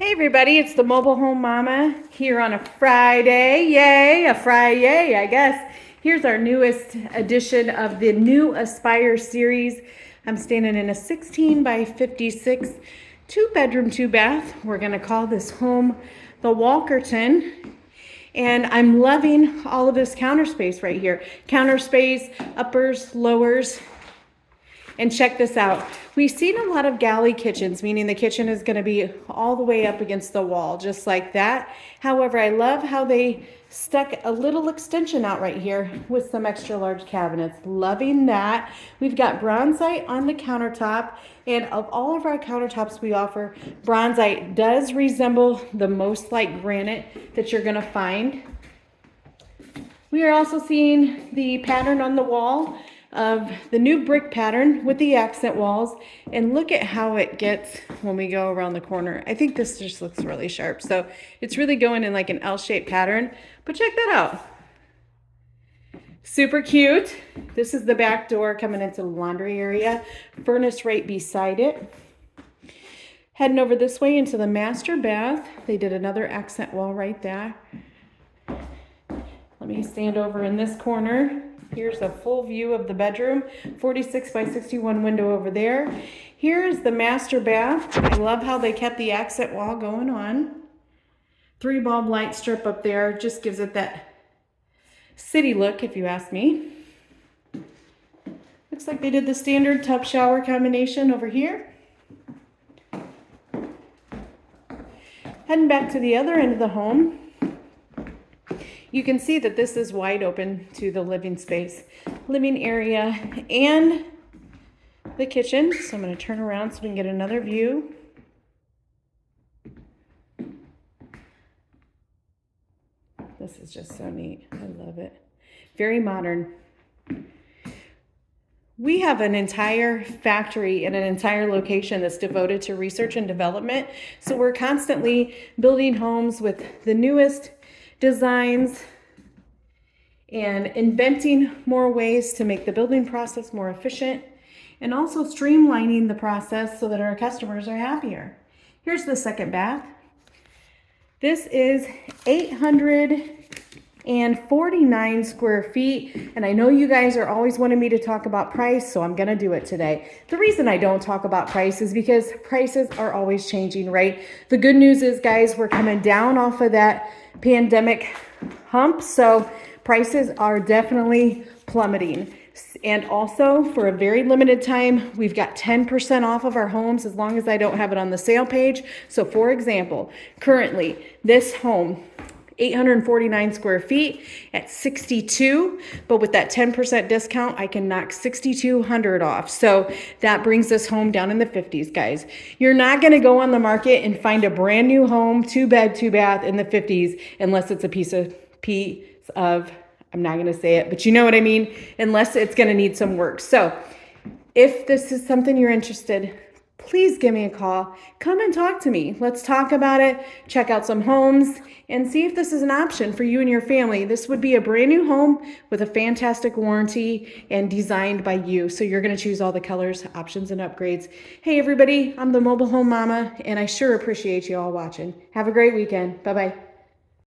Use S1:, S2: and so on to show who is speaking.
S1: Hey everybody, it's the Mobile Home Mama here on a Friday. Yay, a Friday, I guess. Here's our newest edition of the new Aspire series. I'm standing in a 16 by 56, 2-bedroom, 2-bath. We're gonna call this home the Walkerton. And I'm loving all of this counter space right here. Counter space, uppers, lowers. And check this out. We've seen a lot of galley kitchens, meaning the kitchen is going to be all the way up against the wall, just like that. However, I love how they stuck a little extension out right here with some extra large cabinets. Loving that. We've got bronzite on the countertop, and of all of our countertops we offer, bronzite does resemble the most like granite that you're going to find. We are also seeing the pattern on the wall of the new brick pattern with the accent walls, and look at how it gets when we go around the corner. I think this just looks really sharp. So it's really going in like an L-shaped pattern, but check that out. Super cute. This is the back door coming into the laundry area, furnace right beside it. Heading over this way into the master bath. They did another accent wall right there. Let me stand over in this corner. Here's a full view of the bedroom, 46 by 61 window over there. Here's the master bath. I love how they kept the accent wall going on. 3-bulb light strip up there just gives it that city look, if you ask me. Looks like they did the standard tub shower combination over here. Heading back to the other end of the home. You can see that this is wide open to the living space, living area, and the kitchen. So I'm going to turn around so we can get another view. This is just so neat. I love it. Very modern. We have an entire factory and an entire location that's devoted to research and development. So we're constantly building homes with the newest designs and inventing more ways to make the building process more efficient, and also streamlining the process so that our customers are happier. Here's the second bath. This is 849 square feet, and I know you guys are always wanting me to talk about price, so I'm gonna do it today. The reason I don't talk about price is because prices are always changing, right? The good news is, guys, we're coming down off of that pandemic hump, so prices are definitely plummeting. And also, for a very limited time, we've got 10% off of our homes as long as I don't have it on the sale page. So for example, currently this home, 849 square feet at 62, but with that 10% discount, I can knock 6,200 off. So that brings this home down in the 50s, guys. You're not gonna go on the market and find a brand new home, 2-bed, 2-bath in the 50s, unless it's a piece of, I'm not gonna say it, but you know what I mean, unless it's gonna need some work. So if this is something you're interested, please give me a call. Come and talk to me. Let's talk about it, check out some homes, and see if this is an option for you and your family. This would be a brand new home with a fantastic warranty and designed by you. So you're gonna choose all the colors, options, and upgrades. Hey everybody, I'm the Mobile Home Mama, and I sure appreciate you all watching. Have a great weekend. Bye-bye.